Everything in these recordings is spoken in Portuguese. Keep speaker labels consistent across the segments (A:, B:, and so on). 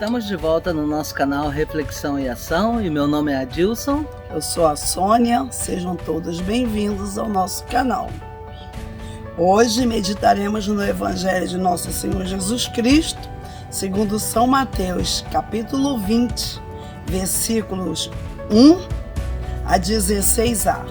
A: Estamos de volta no nosso canal Reflexão e Ação e meu nome é Adilson.
B: Eu sou a Sônia, sejam todos bem-vindos ao nosso canal. Hoje meditaremos no Evangelho de Nosso Senhor Jesus Cristo, segundo São Mateus, capítulo 20, versículos 1 a 16a.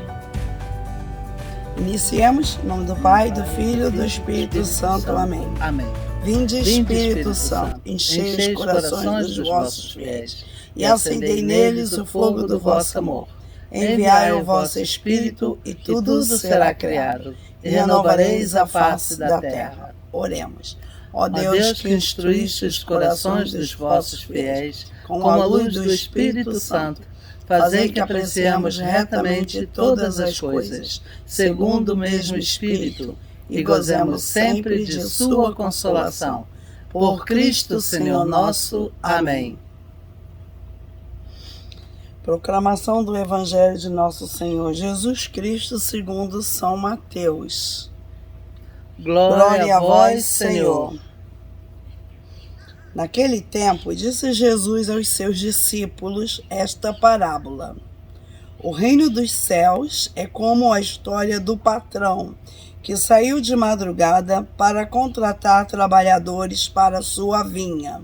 B: Iniciemos, em nome do Pai, do Filho e do Espírito Santo. Amém.
A: Amém.
B: Vinde, Espírito Santo, enchei os corações dos vossos fiéis e acendei neles o fogo do vosso amor. Enviai o vosso Espírito e tudo será criado, e renovareis a face da terra. Oremos. Ó Deus, que instruíste os corações dos vossos fiéis com a luz do Espírito Santo, fazei que apreciemos retamente todas as coisas, segundo o mesmo Espírito, e gozemos sempre de sua consolação. Por Cristo, Senhor nosso. Amém. Proclamação do Evangelho de Nosso Senhor Jesus Cristo segundo São Mateus. Glória a vós, Senhor. Naquele tempo, disse Jesus aos seus discípulos esta parábola. O reino dos céus é como a história do patrão, que saiu de madrugada para contratar trabalhadores para sua vinha.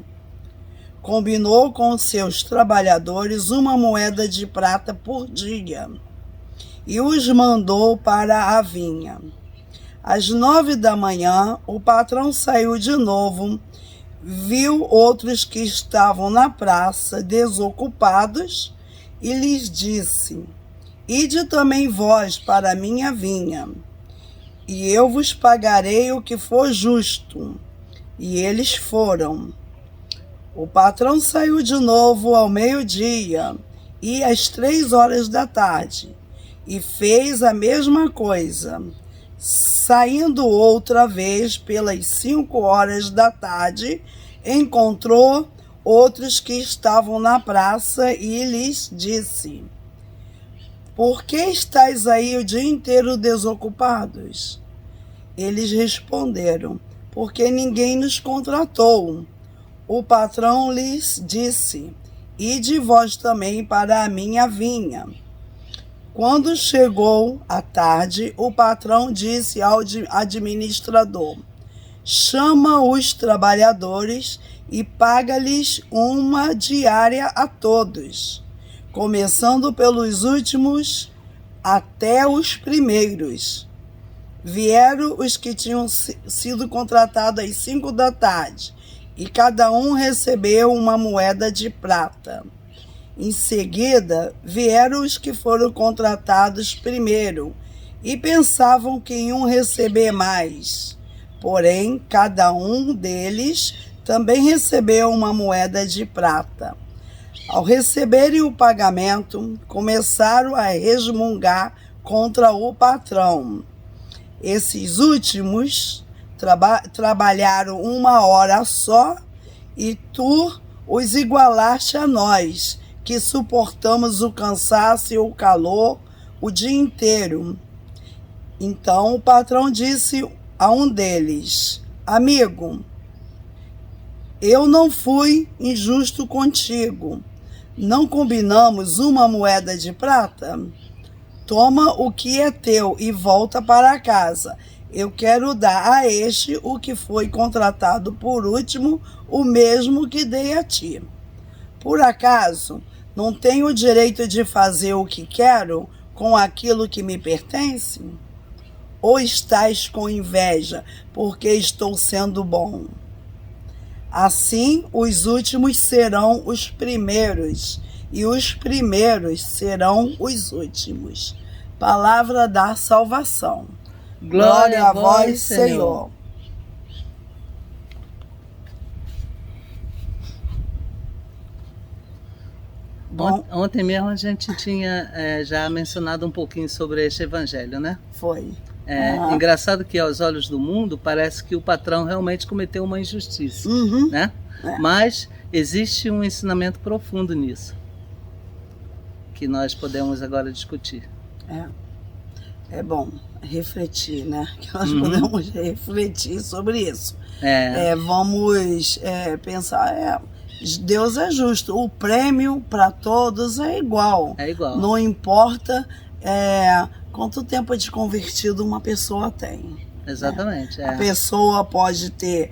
B: Combinou com seus trabalhadores uma moeda de prata por dia e os mandou para a vinha. Às 9 da manhã, o patrão saiu de novo, viu outros que estavam na praça desocupados e lhes disse: Ide também vós para a minha vinha, e eu vos pagarei o que for justo. E eles foram. O patrão saiu de novo ao meio-dia e às 3 horas da tarde, e fez a mesma coisa. Saindo outra vez pelas 5 horas da tarde, encontrou outros que estavam na praça e lhes disse: Por que estáis aí o dia inteiro desocupados? Eles responderam: Porque ninguém nos contratou. O patrão lhes disse: Ide vós também para a minha vinha. Quando chegou a tarde, o patrão disse ao administrador: Chama os trabalhadores e paga-lhes uma diária a todos, começando pelos últimos até os primeiros. Vieram os que tinham sido contratados às 5 da tarde, e cada um recebeu uma moeda de prata. Em seguida, vieram os que foram contratados primeiro, e pensavam que iam receber mais. Porém, cada um deles também recebeu uma moeda de prata. Ao receberem o pagamento, começaram a resmungar contra o patrão. Esses últimos trabalharam 1 hora só, e tu os igualaste a nós, que suportamos o cansaço e o calor o dia inteiro. Então o patrão disse a um deles: Amigo, eu não fui injusto contigo. Não combinamos uma moeda de prata? Toma o que é teu e volta para casa. Eu quero dar a este o que foi contratado por último, o mesmo que dei a ti. Por acaso, não tenho o direito de fazer o que quero com aquilo que me pertence? Ou estás com inveja porque estou sendo bom? Assim, os últimos serão os primeiros, e os primeiros serão os últimos. Palavra da salvação. Glória a vós, Senhor.
A: Bom, ontem mesmo a gente tinha já mencionado um pouquinho sobre este evangelho, né?
B: Foi.
A: Engraçado que aos olhos do mundo parece que o patrão realmente cometeu uma injustiça, né? Mas existe um ensinamento profundo nisso, que nós podemos agora discutir.
B: É bom refletir, né? Que nós podemos refletir sobre isso. Vamos pensar, Deus é justo. O prêmio para todos é igual.
A: É igual.
B: Não importa quanto tempo de convertido uma pessoa tem.
A: Exatamente.
B: A pessoa pode ter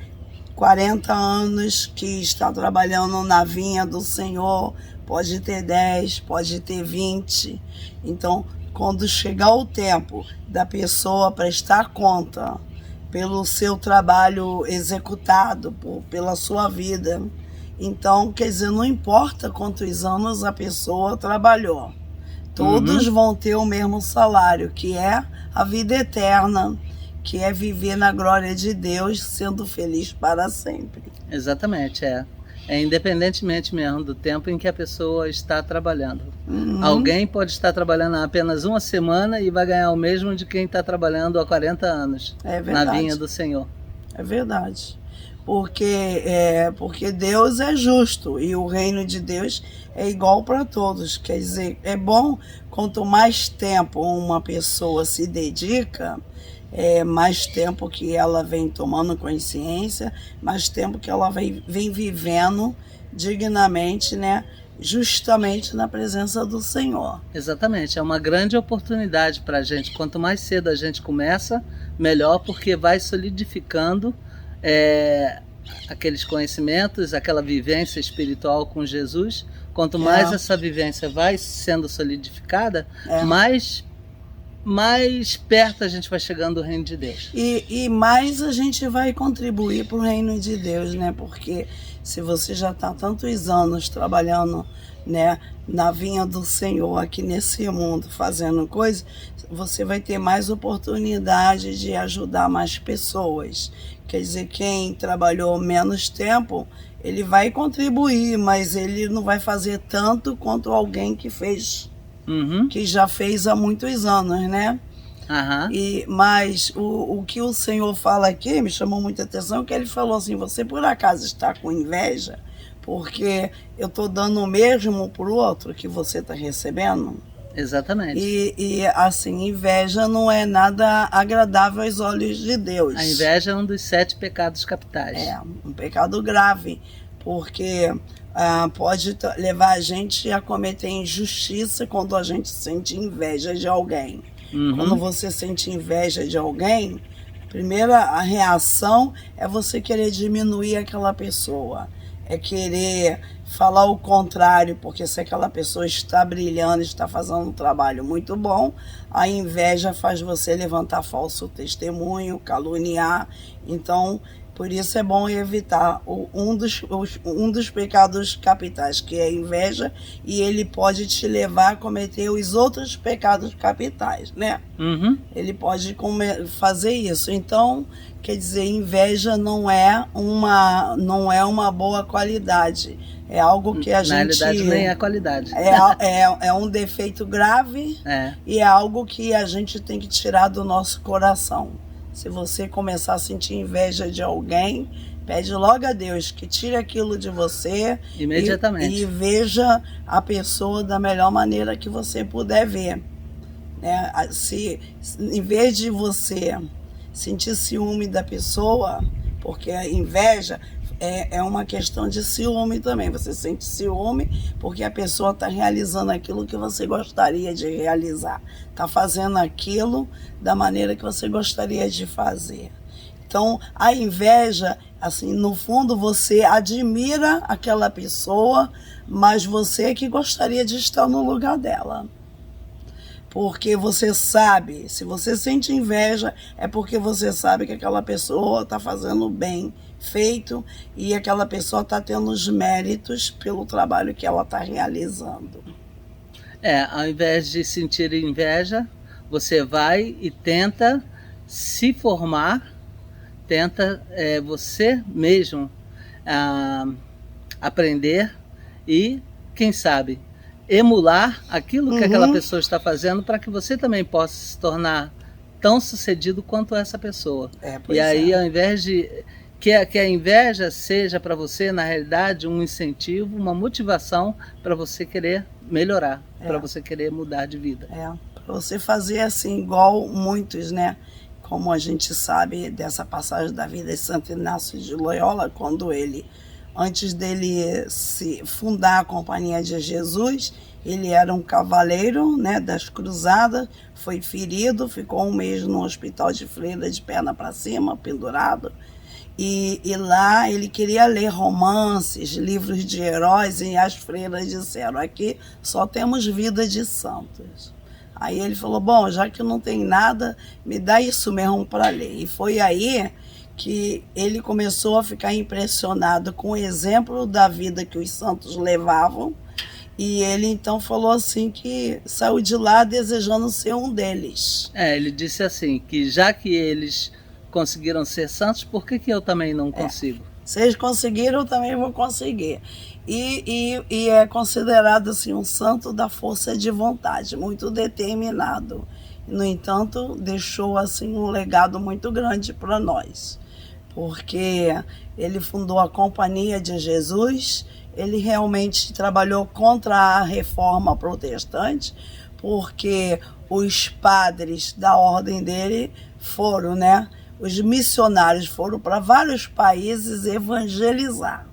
B: 40 anos que está trabalhando na vinha do Senhor, pode ter 10, pode ter 20. Então, quando chegar o tempo da pessoa prestar conta pelo seu trabalho executado, pela sua vida, então, quer dizer, não importa quantos anos a pessoa trabalhou, todos vão ter o mesmo salário, que é a vida eterna, que é viver na glória de Deus, sendo feliz para sempre.
A: Exatamente, independentemente mesmo do tempo em que a pessoa está trabalhando. Alguém pode estar trabalhando apenas uma semana e vai ganhar o mesmo de quem está trabalhando há 40 anos na vinha do Senhor.
B: É verdade. Porque Deus é justo e o reino de Deus é igual para todos. Quer dizer, é bom quanto mais tempo uma pessoa se dedica, mais tempo que ela vem tomando consciência, mais tempo que ela vem vivendo dignamente, né? Justamente na presença do Senhor.
A: Exatamente, é uma grande oportunidade para a gente. Quanto mais cedo a gente começa, melhor, porque vai solidificando aqueles conhecimentos, aquela vivência espiritual com Jesus. Quanto mais essa vivência vai sendo solidificada, mais perto a gente vai chegando do reino de Deus.
B: E mais a gente vai contribuir para o reino de Deus, né? Porque se você já está tantos anos trabalhando, né, na vinha do Senhor aqui nesse mundo, fazendo coisas, você vai ter mais oportunidade de ajudar mais pessoas. Quer dizer, quem trabalhou menos tempo, ele vai contribuir, mas ele não vai fazer tanto quanto alguém que fez, que já fez há muitos anos, né? Mas o que o Senhor fala aqui me chamou muita atenção, que ele falou assim: você por acaso está com inveja porque eu estou dando o mesmo para o outro que você está recebendo?
A: Exatamente.
B: E assim, inveja não é nada agradável aos olhos de Deus.
A: A inveja é um dos 7 pecados capitais.
B: É um pecado grave, porque pode levar a gente a cometer injustiça quando a gente sente inveja de alguém. Quando você sente inveja de alguém, a primeira reação é você querer diminuir aquela pessoa, é querer falar o contrário, porque se aquela pessoa está brilhando, está fazendo um trabalho muito bom, a inveja faz você levantar falso testemunho, caluniar. Então, por isso é bom evitar um dos pecados capitais, que é a inveja, e ele pode te levar a cometer os outros pecados capitais, né? Ele pode fazer isso. Então, quer dizer, inveja não é uma boa qualidade. É algo que a gente...
A: Na realidade, nem é qualidade.
B: É um defeito grave e é algo que a gente tem que tirar do nosso coração. Se você começar a sentir inveja de alguém, pede logo a Deus que tire aquilo de você
A: imediatamente
B: e veja a pessoa da melhor maneira que você puder ver. Né? Em vez de você sentir ciúme da pessoa, porque a inveja é uma questão de ciúme também. Você sente ciúme porque a pessoa está realizando aquilo que você gostaria de realizar. Está fazendo aquilo da maneira que você gostaria de fazer. Então, a inveja, assim, no fundo, você admira aquela pessoa, mas você é que gostaria de estar no lugar dela. Porque você sabe, se você sente inveja, é porque você sabe que aquela pessoa está fazendo bem feito e aquela pessoa está tendo os méritos pelo trabalho que ela está realizando.
A: Ao invés de sentir inveja, você vai e tenta se formar, tenta você mesmo aprender e, quem sabe, emular aquilo que aquela pessoa está fazendo para que você também possa se tornar tão sucedido quanto essa pessoa. E aí, ao invés de que a inveja seja para você, na realidade, um incentivo, uma motivação para você querer melhorar, para você querer mudar de vida.
B: Para você fazer assim, igual muitos, né? Como a gente sabe dessa passagem da vida de Santo Inácio de Loyola, quando ele Antes dele se fundar a Companhia de Jesus, ele era um cavaleiro, né, das cruzadas, foi ferido, ficou 1 mês no hospital de freira de perna para cima, pendurado. E lá ele queria ler romances, livros de heróis, e as freiras disseram: aqui só temos vida de santos. Aí ele falou: bom, já que não tem nada, me dá isso mesmo para ler. E foi aí que ele começou a ficar impressionado com o exemplo da vida que os santos levavam, e ele então falou assim que saiu de lá desejando ser um deles.
A: Ele disse assim, que já que eles conseguiram ser santos, por que eu também não consigo?
B: Vocês conseguiram, eu também vou conseguir. E é considerado assim um santo da força de vontade, muito determinado. No entanto, deixou assim um legado muito grande para nós, porque ele fundou a Companhia de Jesus. Ele realmente trabalhou contra a reforma protestante, porque os padres da ordem dele foram, né? Os missionários foram para vários países evangelizar.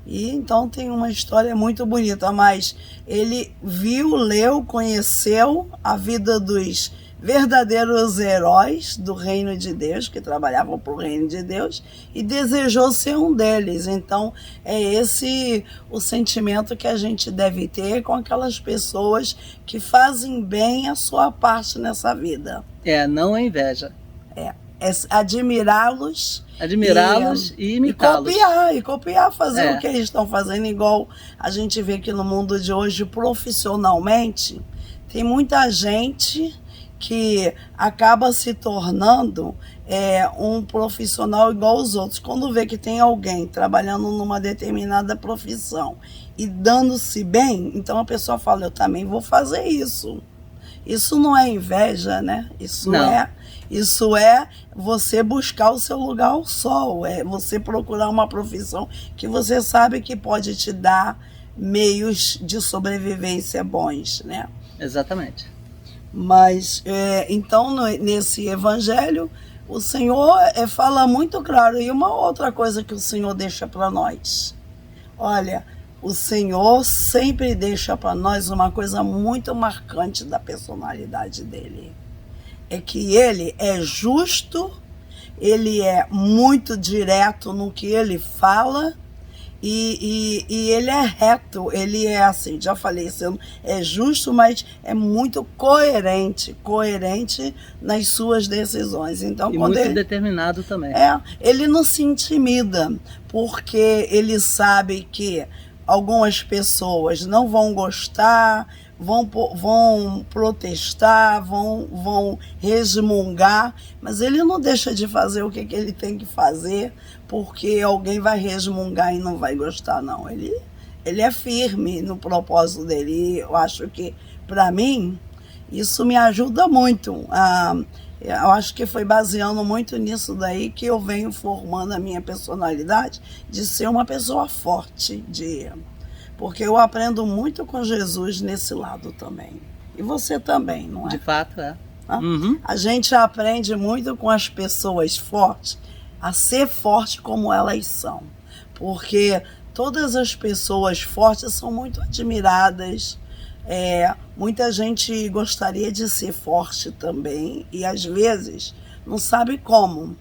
B: E então tem uma história muito bonita, mas ele viu, leu, conheceu a vida dos verdadeiros heróis do reino de Deus, que trabalhavam para o reino de Deus, e desejou ser um deles. Então é esse o sentimento que a gente deve ter com aquelas pessoas que fazem bem a sua parte nessa vida.
A: Não é inveja.
B: É admirá-los
A: e imitá-los.
B: E copiar, fazer o que eles estão fazendo, igual a gente vê que no mundo de hoje, profissionalmente, tem muita gente que acaba se tornando um profissional igual aos outros. Quando vê que tem alguém trabalhando numa determinada profissão e dando-se bem, então a pessoa fala: eu também vou fazer isso. Isso não é inveja, né? Isso é você buscar o seu lugar ao sol, é você procurar uma profissão que você sabe que pode te dar meios de sobrevivência bons, né?
A: Exatamente.
B: Mas, então, nesse evangelho, o Senhor fala muito claro. E uma outra coisa que o Senhor deixa para nós: olha, o Senhor sempre deixa para nós uma coisa muito marcante da personalidade dele. É que ele é justo, ele é muito direto no que ele fala, e ele é reto, ele é assim, já falei, é justo, mas é muito coerente nas suas decisões. Então,
A: e muito determinado também.
B: Ele não se intimida, porque ele sabe que algumas pessoas não vão gostar, vão protestar, vão resmungar, mas ele não deixa de fazer o que ele tem que fazer, porque alguém vai resmungar e não vai gostar, não. Ele é firme no propósito dele, e eu acho que, para mim, isso me ajuda muito. Eu acho que foi baseando muito nisso daí que eu venho formando a minha personalidade de ser uma pessoa forte, porque eu aprendo muito com Jesus nesse lado também. E você também, não é?
A: De fato, é.
B: Uhum. A gente aprende muito com as pessoas fortes a ser forte como elas são. Porque todas as pessoas fortes são muito admiradas. Muita gente gostaria de ser forte também e às vezes não sabe como.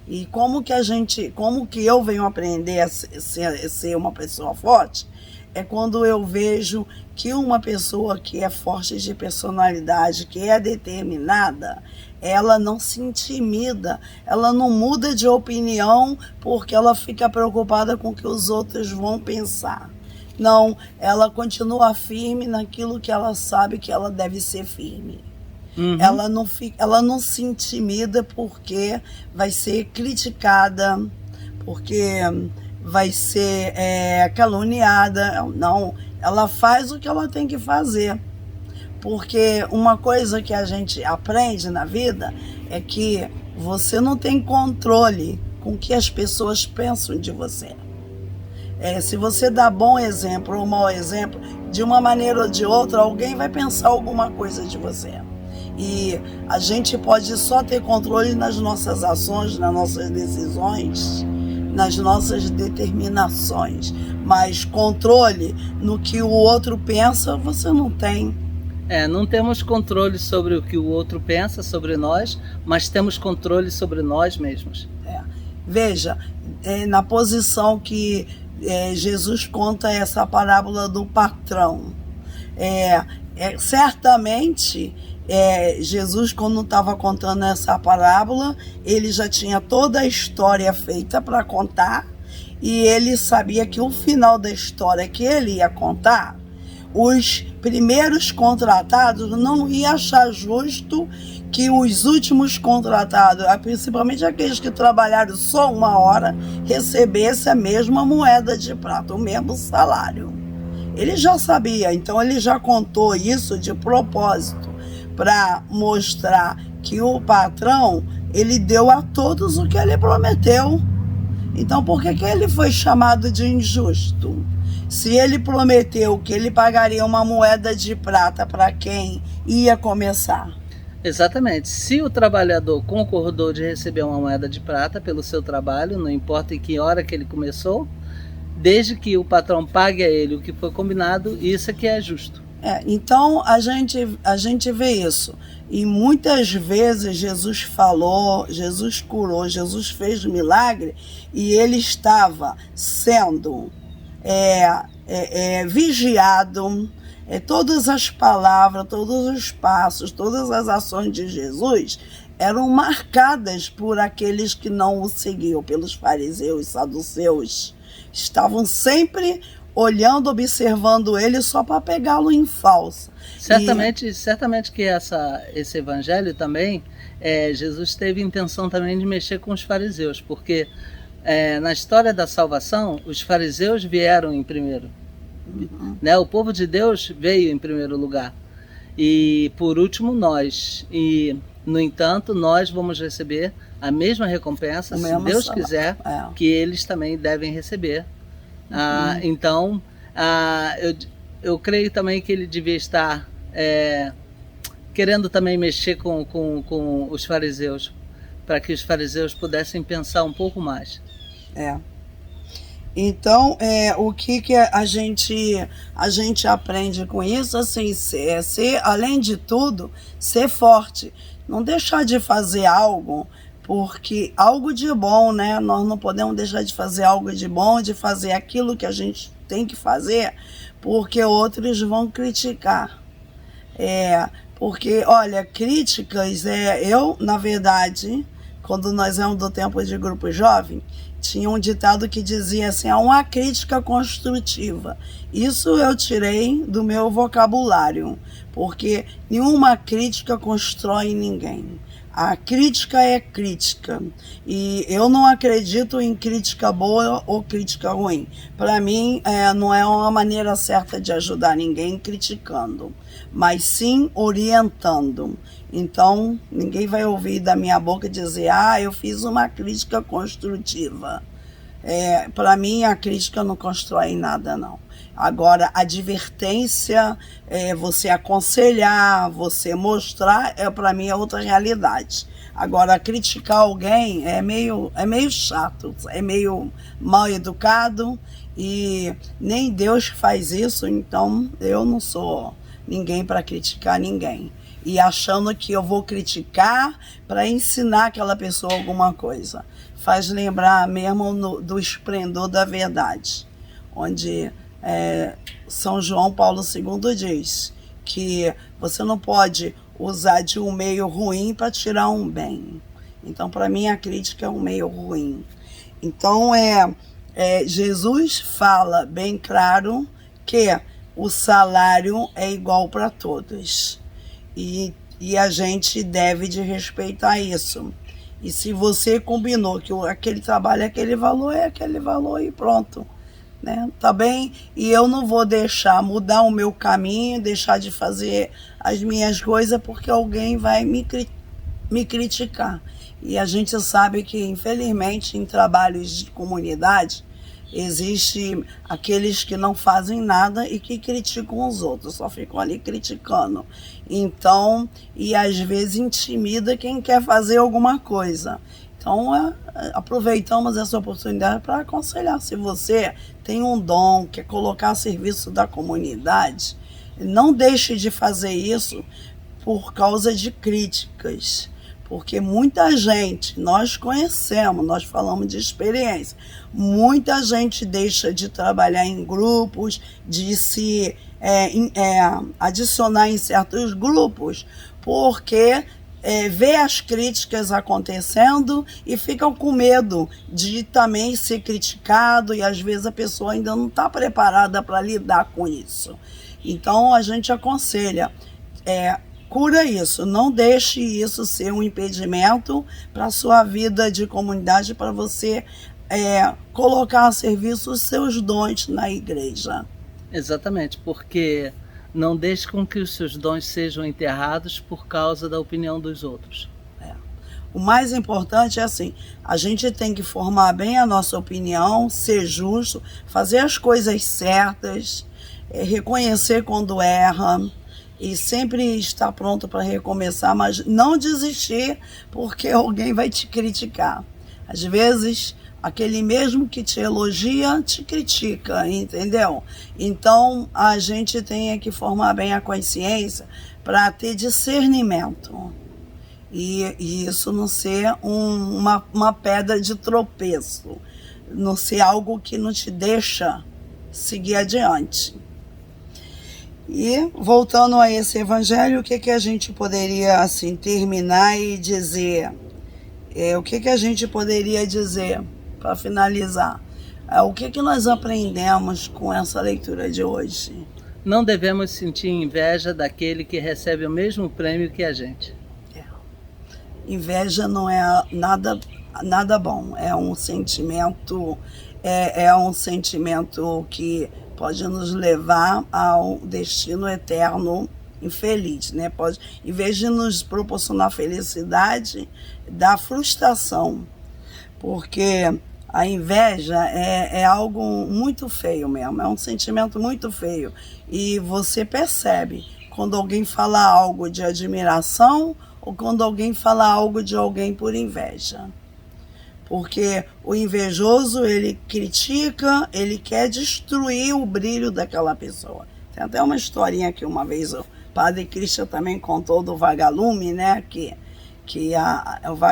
B: E como que eu venho aprender a ser uma pessoa forte? É quando eu vejo que uma pessoa que é forte de personalidade, que é determinada, ela não se intimida, ela não muda de opinião porque ela fica preocupada com o que os outros vão pensar. Não, ela continua firme naquilo que ela sabe que ela deve ser firme. Uhum. Ela não se intimida porque vai ser criticada, porque vai ser caluniada. Não, ela faz o que ela tem que fazer. Porque uma coisa que a gente aprende na vida é que você não tem controle com o que as pessoas pensam de você. Se você dá bom exemplo ou mau exemplo, de uma maneira ou de outra, alguém vai pensar alguma coisa de você. E a gente pode só ter controle nas nossas ações, nas nossas decisões, nas nossas determinações, mas controle no que o outro pensa você não tem.
A: Não temos controle sobre o que o outro pensa sobre nós, mas temos controle sobre nós mesmos.
B: Veja, na posição que Jesus conta essa parábola do patrão. Certamente, Jesus, quando estava contando essa parábola, ele já tinha toda a história feita para contar, e ele sabia que o final da história que ele ia contar, os primeiros contratados não iam achar justo que os últimos contratados, principalmente aqueles que trabalharam só 1 hora, recebessem a mesma moeda de prata, o mesmo salário. Ele já sabia, então ele já contou isso de propósito, para mostrar que o patrão, ele deu a todos o que ele prometeu. Então por que ele foi chamado de injusto? Se ele prometeu que ele pagaria uma moeda de prata para quem ia começar.
A: Exatamente. Se o trabalhador concordou de receber uma moeda de prata pelo seu trabalho, não importa em que hora que ele começou, desde que o patrão pague a ele o que foi combinado, isso é que é justo.
B: Então a gente vê isso. E muitas vezes Jesus falou, Jesus curou, Jesus fez milagre, e ele estava sendo vigiado. Todas as palavras, todos os passos, todas as ações de Jesus eram marcadas por aqueles que não o seguiam, pelos fariseus e saduceus. Estavam sempre olhando, observando ele só para pegá-lo em falso.
A: Certamente que esse evangelho também, Jesus teve intenção também de mexer com os fariseus, porque na história da salvação, os fariseus vieram em primeiro. Né? O povo de Deus veio em primeiro lugar. E por último nós. E, no entanto, nós vamos receber a mesma recompensa, se Deus quiser, que eles também devem receber. Então, eu creio também que ele devia estar querendo também mexer com os fariseus, para que os fariseus pudessem pensar um pouco mais.
B: Então, o que a gente aprende com isso, assim, além de tudo, ser forte. Não deixar de fazer algo, porque algo de bom, né? Nós não podemos deixar de fazer algo de bom, de fazer aquilo que a gente tem que fazer, porque outros vão criticar. Porque, olha, críticas, eu, na verdade, quando nós éramos do tempo de grupo jovem, tinha um ditado que dizia assim, uma crítica construtiva. Isso eu tirei do meu vocabulário, porque nenhuma crítica constrói ninguém. A crítica é crítica, e eu não acredito em crítica boa ou crítica ruim. Para mim, não é uma maneira certa de ajudar ninguém criticando, mas sim orientando. Então, ninguém vai ouvir da minha boca dizer, eu fiz uma crítica construtiva. Para mim, a crítica não constrói nada, não. Agora, a advertência, você aconselhar, você mostrar, para mim é outra realidade. Agora, criticar alguém é meio chato, é meio mal educado, e nem Deus faz isso, então eu não sou ninguém para criticar ninguém. E achando que eu vou criticar para ensinar aquela pessoa alguma coisa. Faz lembrar mesmo do esplendor da verdade, onde São João Paulo II diz que você não pode usar de um meio ruim para tirar um bem. Então, para mim, a crítica é um meio ruim. Então, Jesus fala bem claro que o salário é igual para todos. E a gente deve de respeitar isso. E se você combinou que aquele trabalho é aquele valor e pronto. Né? Tá bem? E eu não vou deixar mudar o meu caminho, deixar de fazer as minhas coisas porque alguém vai me criticar. E a gente sabe que, infelizmente, em trabalhos de comunidade, existe aqueles que não fazem nada e que criticam os outros, só ficam ali criticando. Então, e às vezes intimida quem quer fazer alguma coisa. Então, aproveitamos essa oportunidade para aconselhar. Se você tem um dom, quer colocar a serviço da comunidade, não deixe de fazer isso por causa de críticas. Porque muita gente, nós conhecemos, nós falamos de experiência, muita gente deixa de trabalhar em grupos, de se adicionar em certos grupos, porque vê as críticas acontecendo e ficam com medo de também ser criticado, e às vezes a pessoa ainda não está preparada para lidar com isso. Então a gente aconselha, cura isso, não deixe isso ser um impedimento para a sua vida de comunidade, para você colocar a serviço os seus dons na igreja.
A: Exatamente, porque não deixe com que os seus dons sejam enterrados por causa da opinião dos outros.
B: O mais importante é assim, a gente tem que formar bem a nossa opinião, ser justo, fazer as coisas certas, reconhecer quando erra, e sempre estar pronto para recomeçar, mas não desistir porque alguém vai te criticar. Às vezes, aquele mesmo que te elogia, te critica, entendeu? Então, a gente tem que formar bem a consciência para ter discernimento. E isso não ser uma pedra de tropeço, não ser algo que não te deixa seguir adiante. E, voltando a esse evangelho, o que a gente poderia assim terminar e dizer? O que a gente poderia dizer para finalizar? O que nós aprendemos com essa leitura de hoje?
A: Não devemos sentir inveja daquele que recebe o mesmo prêmio que a gente.
B: Inveja não é nada bom, é um sentimento que pode nos levar ao destino eterno infeliz, né? Em vez de nos proporcionar felicidade, dá frustração, porque a inveja é algo muito feio mesmo, é um sentimento muito feio, e você percebe quando alguém fala algo de admiração ou quando alguém fala algo de alguém por inveja. Porque o invejoso, ele critica, ele quer destruir o brilho daquela pessoa. Tem até uma historinha que uma vez o Padre Christian também contou do vagalume, né?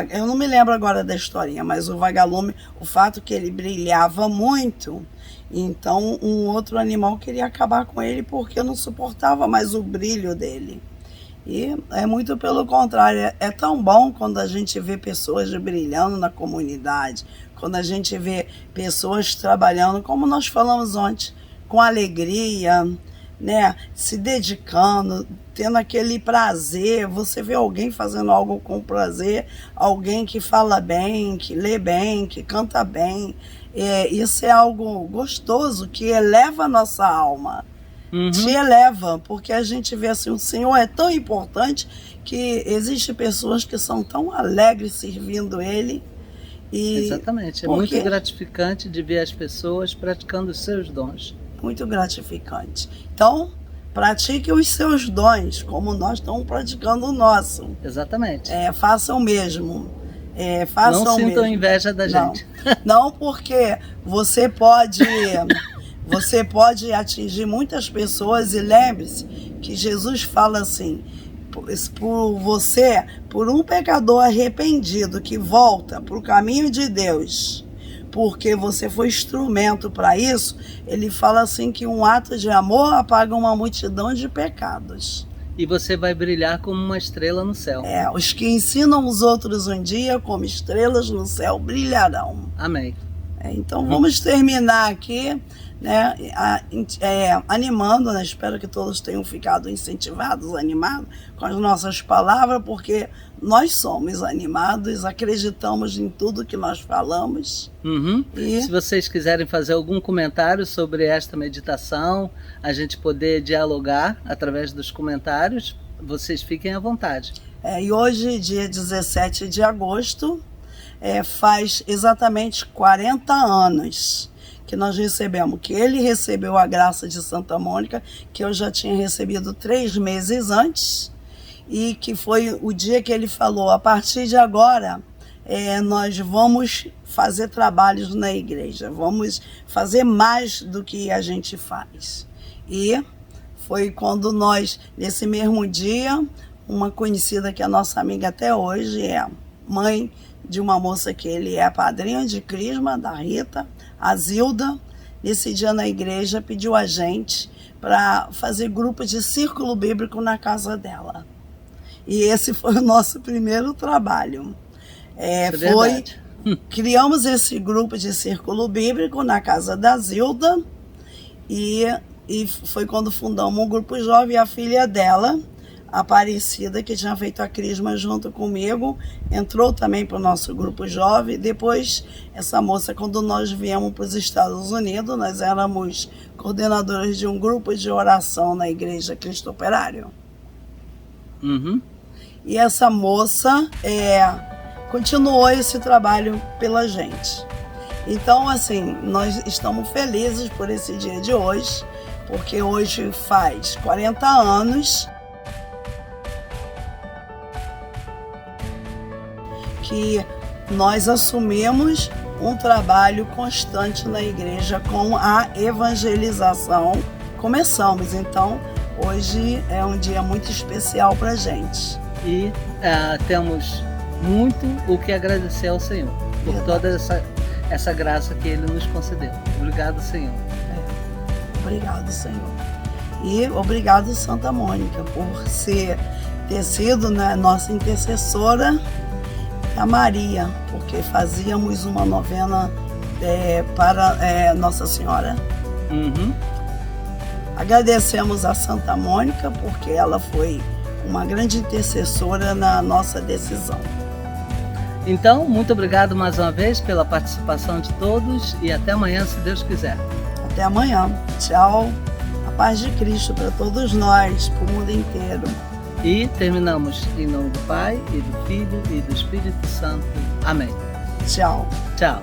B: Eu não me lembro agora da historinha, mas o vagalume, o fato que ele brilhava muito, então um outro animal queria acabar com ele porque não suportava mais o brilho dele. E é muito pelo contrário, é tão bom quando a gente vê pessoas brilhando na comunidade, quando a gente vê pessoas trabalhando, como nós falamos ontem, com alegria, né, se dedicando, tendo aquele prazer. Você vê alguém fazendo algo com prazer, alguém que fala bem, que lê bem, que canta bem, isso é algo gostoso que eleva a nossa alma. Te eleva, porque a gente vê assim, o Senhor é tão importante que existem pessoas que são tão alegres servindo Ele.
A: Exatamente, é muito gratificante de ver as pessoas praticando os seus dons.
B: Muito gratificante. Então, pratique os seus dons, como nós estamos praticando o nosso.
A: Exatamente.
B: Façam o mesmo.
A: Não sintam inveja da gente.
B: Não, porque você pode atingir muitas pessoas, e lembre-se que Jesus fala assim, por um pecador arrependido que volta para o caminho de Deus, porque você foi instrumento para isso, ele fala assim que um ato de amor apaga uma multidão de pecados.
A: E você vai brilhar como uma estrela no céu.
B: Os que ensinam os outros um dia, como estrelas no céu, brilharão.
A: Amém.
B: Então vamos terminar aqui, né, animando, né? Espero que todos tenham ficado incentivados, animados com as nossas palavras, porque nós somos animados, acreditamos em tudo que nós falamos.
A: E se vocês quiserem fazer algum comentário sobre esta meditação, a gente poder dialogar através dos comentários, vocês fiquem à vontade.
B: E hoje, dia 17 de agosto, faz exatamente 40 anos que nós recebemos, que ele recebeu a graça de Santa Mônica, que eu já tinha recebido 3 meses antes, e que foi o dia que ele falou, a partir de agora, nós vamos fazer trabalhos na igreja, vamos fazer mais do que a gente faz. E foi quando nós, nesse mesmo dia, uma conhecida que é nossa amiga até hoje, é mãe de uma moça que ele é padrinho de crisma, da Rita, a Zilda, nesse dia na igreja pediu a gente para fazer grupo de círculo bíblico na casa dela. E esse foi o nosso primeiro trabalho. Criamos esse grupo de círculo bíblico na casa da Zilda e foi quando fundamos um grupo jovem. A filha dela, Aparecida, que tinha feito a crisma junto comigo, entrou também para o nosso grupo jovem. Depois, essa moça, quando nós viemos para os Estados Unidos, nós éramos coordenadores de um grupo de oração na Igreja Cristo Operário.
A: Uhum.
B: E essa moça continuou esse trabalho pela gente. Então, assim, nós estamos felizes por esse dia de hoje, porque hoje faz 40 anos que nós assumimos um trabalho constante na igreja com a evangelização. Começamos, então, hoje é um dia muito especial para a gente.
A: E temos muito o que agradecer ao Senhor por toda essa graça que Ele nos concedeu. Obrigado, Senhor.
B: Obrigado, Senhor. E obrigado, Santa Mônica, por ter sido, né, nossa intercessora, a Maria, porque fazíamos uma novena para Nossa Senhora.
A: Uhum.
B: Agradecemos a Santa Mônica, porque ela foi uma grande intercessora na nossa decisão.
A: Então, muito obrigado mais uma vez pela participação de todos e até amanhã, se Deus quiser.
B: Até amanhã. Tchau. A paz de Cristo para todos nós, para o mundo inteiro.
A: E terminamos em nome do Pai, e do Filho, e do Espírito Santo. Amém.
B: Tchau.
A: Tchau.